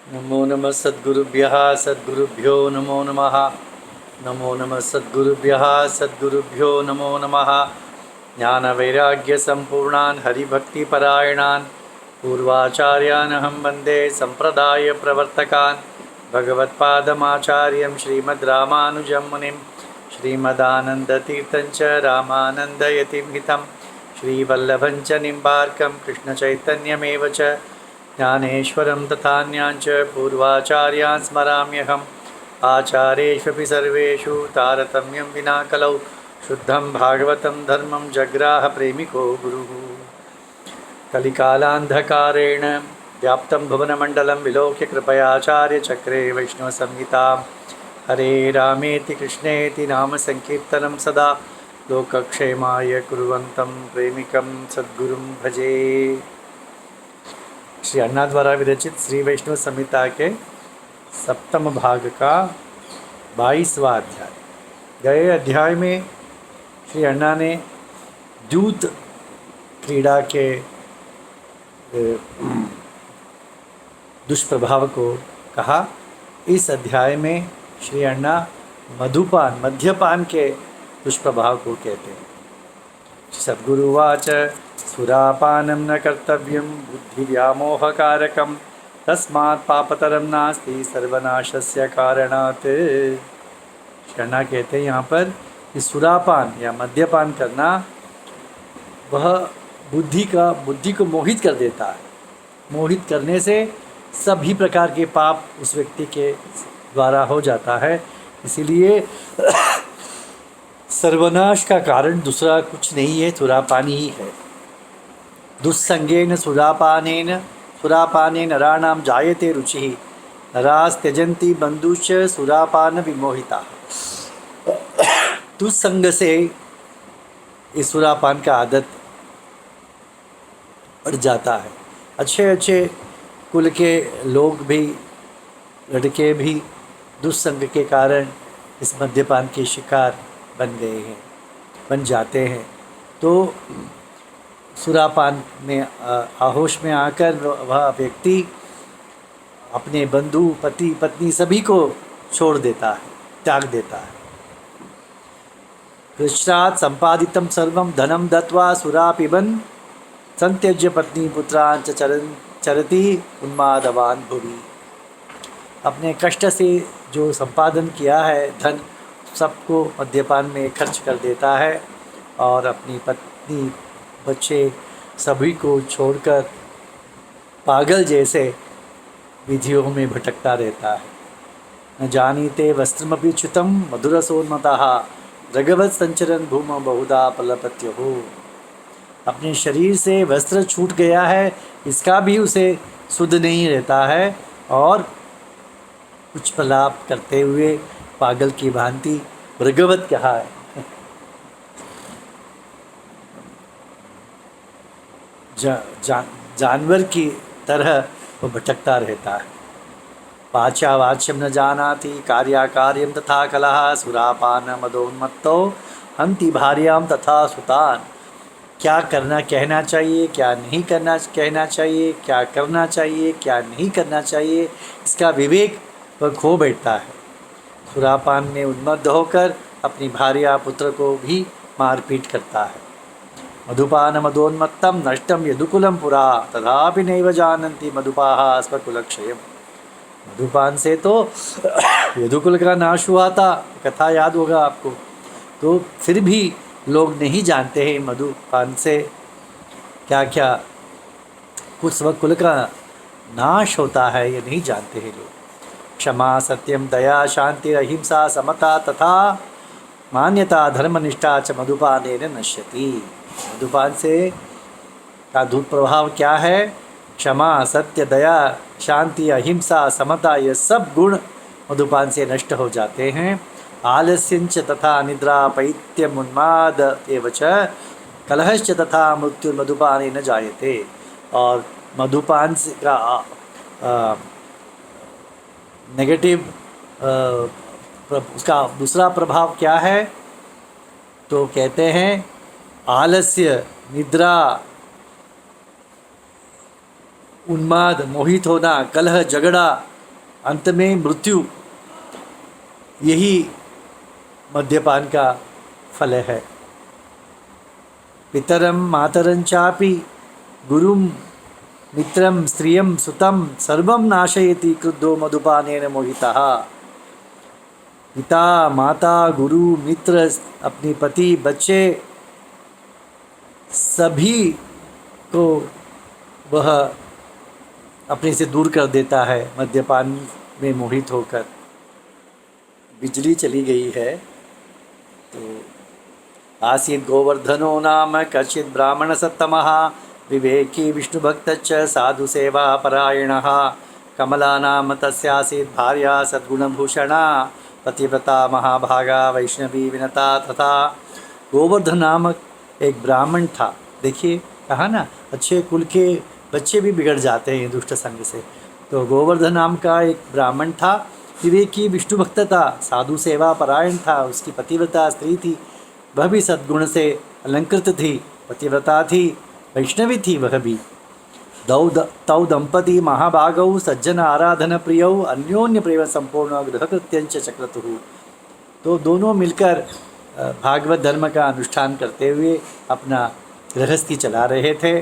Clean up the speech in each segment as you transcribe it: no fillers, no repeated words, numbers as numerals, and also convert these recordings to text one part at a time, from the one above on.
नमो नमः सद्गुरुभ्यः सद्गुरुभ्यो नमो नमः। नमो नमः सद्गुरुभ्यः सद्गुरुभ्यो नमो नमः। ज्ञानवैराग्यसम्पूर्णान् हरिभक्तिपरायणान् पूर्वाचार्यानहं वन्दे सम्प्रदायप्रवर्तकान् भगवत्पादमाचार्यं श्रीमद्रामानुजं मुनिं श्रीमदानन्दतीर्थं च रामानन्दयतिं हितं श्रीवल्लभं च निम्बार्कं कृष्णचैतन्यमेव च ज्ञानेश्वरं तथान्याञ्च पूर्वाचार्यान् स्मराम्यहम् आचार्येष्वपि सर्वेषु तारतम्यं विना कलौ शुद्धं भागवतं धर्मं जग्राह प्रेमिको गुरुः। कलिकालान्धकारेण व्याप्तं भुवनमण्डलं विलोक्य कृपयाचार्यचक्रे वैष्णवसंहितां हरे रामेति कृष्णेति नाम संकीर्तनं सदा लोकक्षेमाय कुर्वन्तं प्रेमिकं सद्गुरुं भजे। श्री अन्ना द्वारा विरचित श्री वैष्णव संहिता के सप्तम भाग का 22वां अध्याय। गए अध्याय में श्री अन्ना ने दूत क्रीड़ा के दुष्प्रभाव को कहा। इस अध्याय में श्री अन्ना मधुपान मद्यपान के दुष्प्रभाव को कहते हैं। सद्गुरुवाच सुरापानं न कर्तव्यं बुद्धिव्यामोहकारकं तस्मात् पापतरं नास्ति सर्वनाशस्य कारणात्। शरणा कहते हैं यहाँ पर कि सुरापान या मद्यपान करना वह बुद्धि को मोहित कर देता है। मोहित करने से सभी प्रकार के पाप उस व्यक्ति के द्वारा हो जाता है। इसीलिए सर्वनाश का कारण दूसरा कुछ नहीं है, सुरापान ही है। दुस्संगेन सुरापाने नराणां जायते रुचिः नरास्त्यजन्ति बन्धुश्च सुरापान विमोहिता। दुस्संग से इस सुरापान का आदत बढ़ जाता है। अच्छे अच्छे कुल के लोग भी, लड़के भी दुस्संग के कारण इस मद्यपान के शिकार बन जाते हैं। तो सुरापान में आहोश में आकर वह व्यक्ति अपने बंधु, पति, पत्नी सभी को छोड़ देता है, त्याग देता है। कृष्णात् संपादितं सर्वं धनं दत्वा सुरा पिबन् संत्यज्य पत्नी पुत्रान् च चरति उन्मादवान् भुवि। अपने कष्ट से जो संपादन किया है धन सबको मद्यपान में खर्च कर देता है और अपनी पत्नी, बच्चे सभी को छोड़कर पागल जैसे विधियों में भटकता रहता है। न जानीते वस्त्रमपि च्युतं मधुरसोन्मतः रघवत् संचरन् भूमौ बहुधा पलपत्युः। अपने शरीर से वस्त्र छूट गया है, इसका भी उसे सुध नहीं रहता है और कुछ प्रलाप करते हुए पागल की भांति भृगवत कहा है, जानवर की तरह वो भटकता रहता है। वाच्यावाच्यं न जानाति कार्याकार्यं तथा कलह सुरापान मदोन्मत्तो हन्ति भार्यां तथा सुतान। क्या करना कहना चाहिए, क्या नहीं करना कहना चाहिए, क्या करना चाहिए, क्या नहीं करना चाहिए, इसका विवेक वह खो बैठता है। सुरापान में उन्मत्त होकर अपनी भार्या पुत्र को भी मारपीट करता है। मधुपान मदोन्मत्तं नष्टं यदुकुलं पुरा तथापि नैव जानन्ति मधुपाः स्वकुलक्षयम्। मधुपान से तो यदुकुल का नाश हुआ था, कथा याद होगा आपको। तो फिर भी लोग नहीं जानते हैं मधुपान से क्या क्या कुछ स्वकुल का नाश होता है, ये नहीं जानते हैं लोग। क्षमा सत्यम दया शांति अहिंसा समता तथा मान्यता धर्मनिष्ठा च मधुपानेन नश्यति। मधुपान से का दुष्प्रभाव क्या है? क्षमा, सत्य, दया, शांति, अहिंसा, समता, ये सब गुण मधुपान से नष्ट हो जाते हैं। आलस्यंच तथा निद्रा पैत्यम उन्माद एव च कलहश्च तथा मृत्यु मधुपाने न जायते। और मधुपान से का नेगेटिव उसका दूसरा प्रभाव क्या है? तो कहते हैं आलस्य, निद्रा, उन्माद, मोहित होना, कलह, झगड़ा, अंत में मृत्यु, यही मद्यपान का फल है। पितरम मातरं चापि गुरुम मित्रम स्त्रियम सुतम सर्वं नाशयति क्रुद्धो मधुपानेन मोहितः। पिता, माता, गुरु, मित्र, अपने पति, बच्चे, सभी को वह अपने से दूर कर देता है मद्यपान में मोहित होकर। बिजली चली गई है। तो आसीत् गोवर्धनो नाम कश्चित् ब्राह्मण सत्तमः विवेकी विष्णुभक्तश्च साधु सेवा परायणः। कमला नाम तस्यासीत् भार्या सद्गुणभूषणा पतिव्रता महाभागा वैष्णवी विनता तथा। गोवर्धन नामक एक ब्राह्मण था। देखिए कहा ना, अच्छे कुल के बच्चे भी बिगड़ जाते हैं दुष्ट संग से। तो गोवर्धन नाम का एक ब्राह्मण था, विवेकी विष्णु भक्त था, साधु सेवा परायण था, उसकी पतिव्रता स्त्री थी, वह भी सद्गुण से अलंकृत थी, पतिव्रता थी, वैष्णवी थी वह भी। तौ दंपति महाभागौ सज्जन आराधन प्रियौ अन्योन्य प्रेम संपूर्ण गृहकृत्यंच चक्रतुः। तो दोनों मिलकर भागवत धर्म का अनुष्ठान करते हुए अपना गृहस्थी चला रहे थे।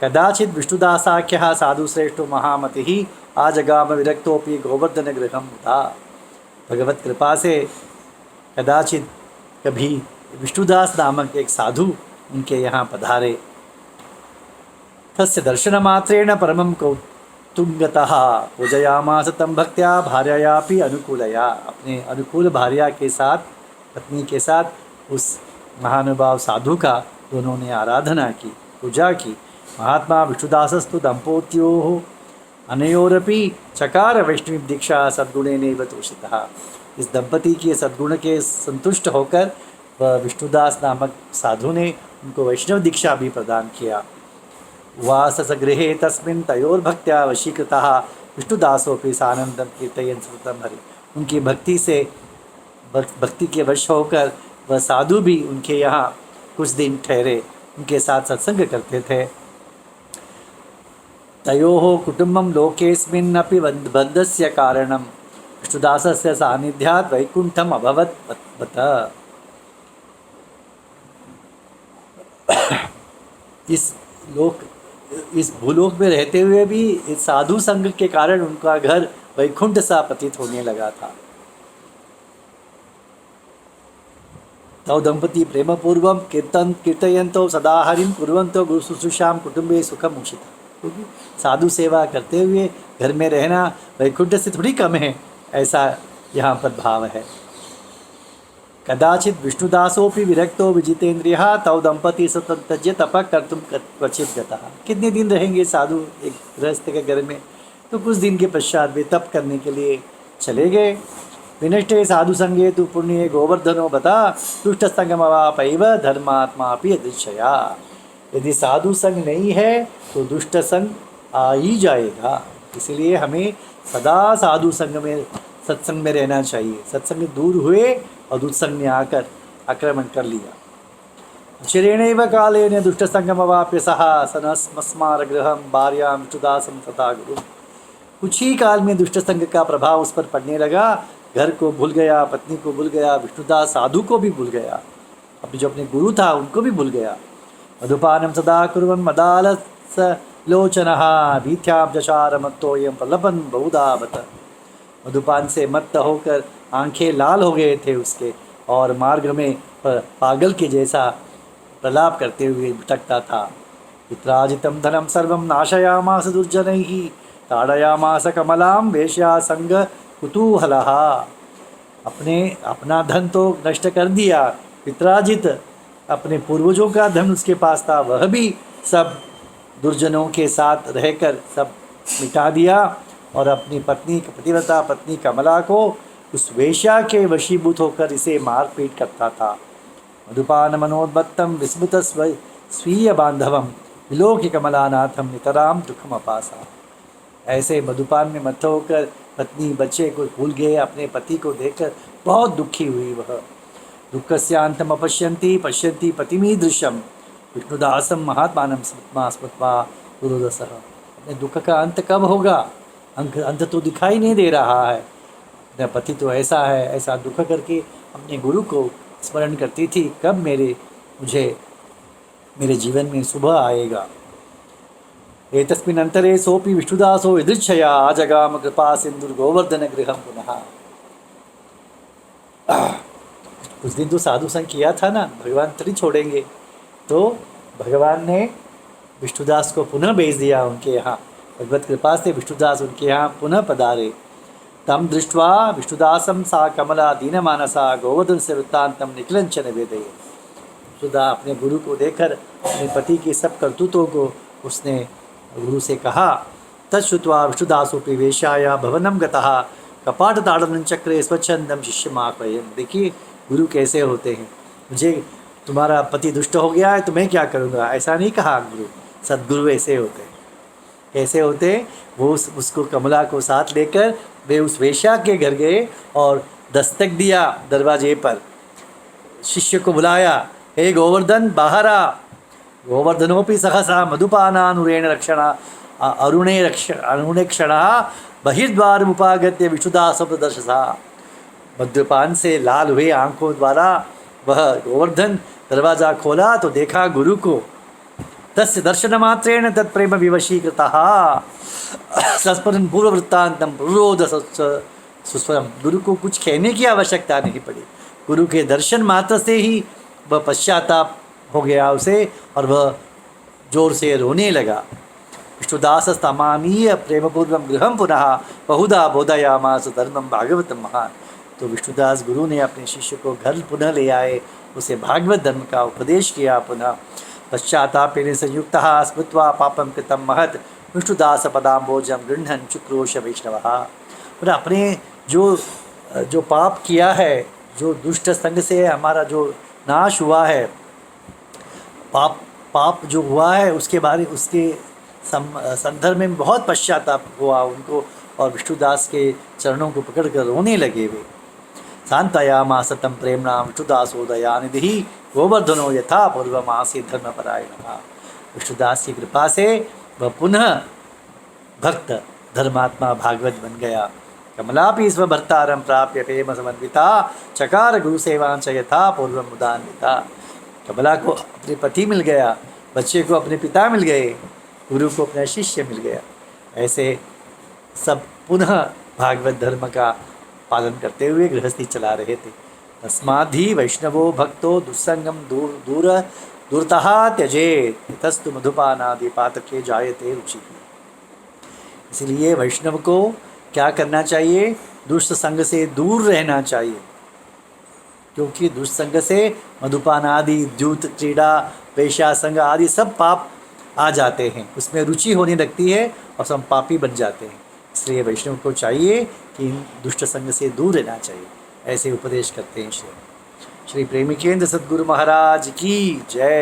कदाचित् विष्णुदासाख्यः साधुश्रेष्ठो महामतिः आजगाम विरक्तोपि गोवर्धन गृहं था। भगवत कृपा से कदाचित कभी विष्णुदास नामक एक साधु उनके यहाँ पधारे। तस्य दर्शनमात्रेण परमं कौतुकतः पूजयामास तं भक्त्या भार्यायापि अनुकूलया। अपने अनुकूल भार्या के साथ, पत्नी के साथ उस महानुभाव साधु का दोनों ने आराधना की, पूजा की। महात्मा विष्णुदासस्तु दंपोत्योः अनयोरपि चकार वैष्णवी दीक्षा सद्गुणेनैव तोषितः। इस दंपति के सद्गुण के संतुष्ट होकर वह विष्णुदास नामक साधु ने उनको वैष्णव दीक्षा भी प्रदान किया। वासस गृहे तस्मिन् तयोर्भक्त्या वशीकृतः विष्णुदासोऽपि सानन्दं कीर्तयन् सततं हरि। उनकी भक्ति के वश होकर वह साधु भी उनके यहाँ कुछ दिन ठहरे, उनके साथ सत्संग करते थे। तयोः कुटुम्बं लोकेऽस्मिन्नपि बन्धस्य कारणं विष्णुदासस्य सान्निध्यात् वैकुण्ठम् अभवत् बत। इस भूलोक में रहते हुए भी इस साधु संग के कारण उनका घर वैकुंठ सा प्रतीत होने लगा था। तौ दंपति प्रेम पूर्वम कीर्तयन्तो सदा हरिं कुर्वन्तो गुरु शुश्रूषां कुटुंबे सुखम उषिता। क्योंकि साधु सेवा करते हुए घर में रहना वैकुंठ से थोड़ी कम है, ऐसा यहाँ पर भाव है। कदाचित् विष्णुदासोपि विरक्तो विजितेन्द्रियः तौ दंपति स्वतंत्यज्य तपः कर्तुं क्वचित् गतः। कितने दिन रहेंगे साधु एक गृहस्थ के घर में? तो कुछ दिन के पश्चात वे तप करने के लिए चले गए। विनष्टे साधु संगे तु पुण्ये गोवर्धनो बता दुष्ट संगमवापैव धर्मात्मा अपि यदृच्छया। यदि साधु संग नहीं है तो दुष्ट संग आ ही जाएगा। इसलिए हमें सदा साधु संग में, सत्संग में रहना चाहिए। सत्संग दूर हुए और दुत्संग में आकर आक्रमण कर लिया। चिरेणैव कालेन दुष्ट संगमवाप्य सह सनस्मस्मार गृहं भार्यां विष्णुदासं तथा गुरु। कुछ ही काल में दुष्ट संग का प्रभाव उस पर पड़ने लगा। घर को भूल गया, पत्नी को भूल गया, विष्णुदास साधु को भी भूल गया, अपने जो अपने गुरु था उनको भी भूल गया। मधुपानं सदा कुर्वन् मदालस लोचनः भीत्यां जशार मत्तोयं प्रलपन् बहुधा बत। मधुपान से मत्त होकर आंखें लाल हो गए थे उसके, और मार्ग में पागल के जैसा प्रलाप करते हुए भटकता था। पित्राजितं धनं सर्वं नाशयामास दुर्जनैः ताड़यामास कमलां वेश्या संग कुतूहलः। अपना धन तो नष्ट कर दिया, पित्राजित अपने पूर्वजों का धन उसके पास था, वह भी सब दुर्जनों के साथ रहकर सब मिटा दिया, और अपनी पत्नी, पतिव्रता पत्नी कमला को उस वेश्या के वशीभूत होकर इसे मार पीट करता था। मधुपान मनोद्बत्तम विस्मृत स्वीय बांधवम विलोक्य कमलानाथम नितराम दुखम अपासा। ऐसे मधुपान में मत्त होकर पत्नी बच्चे को भूल गए, अपने पति को देखकर बहुत दुखी हुई वह। दुःखस्यान्तम अपश्यन्ति पश्यन्ति पतिमीदृशम विष्णुदासम महात्मानं स्मृत्वा स्मृत्वा गुरुदसः। अपने दुख का अंत कब होगा? अंत तो दिखाई नहीं दे रहा है। मेरा पति तो ऐसा है, ऐसा दुख करके अपने गुरु को स्मरण करती थी, कब मेरे जीवन में सुबह आएगा। एतस्मिन् अंतरे सोपि विष्णुदासो यदृच्छया आजगाम कृपा सिंधुर्गोवर्धन गृहम पुनः। कुछ दिन तो साधु संग किया था ना, भगवान थोड़ी छोड़ेंगे। तो भगवान ने विष्णुदास को पुनः भेज दिया उनके यहाँ। भगवत कृपा से विष्णुदास उनके यहाँ पुनः पधारे। तम दृष्ट्वा विष्णुदासम सा कमला दीनमानसा गोवर्धन से वृत्तांतम निखिलंच निवेदये। विष्णुदास अपने गुरु को देखकर अपने पति के सब करतूतों को उसने गुरु से कहा। तच्छ्रुत्वा विष्णुदासोपि वेश्याया भवनम गतः कपाट ताड़नं चक्रे स्वच्छंदम शिष्यमाह्वयन्। देखिए गुरु कैसे होते हैं। मुझे तुम्हारा पति दुष्ट हो गया है तो मैं क्या करूँगा, ऐसा नहीं कहा गुरु। सद्गुरु ऐसे होते हैं। कैसे होते, वो उसको कमला को साथ लेकर वे उस वेश्या के घर गए और दस्तक दिया दरवाजे पर। शिष्य को बुलाया, हे गोवर्धन बाहर आ। गोवर्धनोपि सहसा मधुपानानुरेण रक्षणा अरुणे क्षणा बहिर्द्वारमुपागत्य विष्णुदास प्रदर्शसा। मद्यपान से लाल हुए आंखों द्वारा वह गोवर्धन दरवाजा खोला तो देखा गुरु को। तस्य दर्शन मात्रेण तत्प्रेम विवशीकृतः सस्मरन् पूर्व वृत्तांतम प्ररोध सुस्वरम। गुरु को कुछ कहने की आवश्यकता नहीं पड़ी। गुरु के दर्शन मात्र से ही वह पश्चाताप हो गया उसे और वह जोर से रोने लगा। विष्णुदासस्तमानीय प्रेमपूर्वम गृहम पुनः बहुधा बोधयामास धर्मम भागवतम महान। तो विष्णुदास गुरु ने अपने शिष्य को घर पुनः ले आए, उसे भागवत धर्म का उपदेश किया। पुनः पश्चातापेन संयुक्तः स्मृत्वा पापम कृतम महत् विष्णुदास पदाम्बोजम गृह्णन् चुक्रोश वैष्णवः। और अपने जो पाप किया है, जो दुष्ट संग से हमारा जो नाश हुआ है, पाप जो हुआ है उसके संदर्भ में बहुत पश्चाताप हुआ उनको और विष्णुदास के चरणों को पकड़कर रोने लगे वे। शांतयामास तं प्रेम्णा विष्णुदासो दयानिधिः गोवर्धनो यथा पूर्वमासी धर्मपरायणः। विष्णुदास की कृपा से वह पुनः भक्त धर्मात्मा भागवत बन गया। कमलापि स्वभर्तारं प्राप्य प्रेम समन्विता चकार गुरुसेवां च यथा पूर्वं मुदान्विता। कमला को अपने पति मिल गया, बच्चे को अपने पिता मिल गए, गुरु को अपना शिष्य मिल गया। ऐसे सब पुनः भागवत धर्म का पालन करते हुए गृहस्थी चला रहे थे। तस्माद्धि वैष्णवो भक्तो दुस्संगम दूरतः त्यजेत् तस्तु मधुपानादि पातके जायते रुचि। इसलिए वैष्णव को क्या करना चाहिए, दुष्ट संग से दूर रहना चाहिए, क्योंकि दुष्ट संग से मधुपान आदि द्यूत क्रीड़ा वेश्या संग आदि सब पाप आ जाते हैं, उसमें रुचि होने लगती है और सब पापी बन जाते हैं। इसलिए वैष्णव को चाहिए कि दुष्ट संग से दूर रहना चाहिए। ऐसे उपदेश करते हैं श्री प्रेमी केंद्र सद्गुरु महाराज की जय।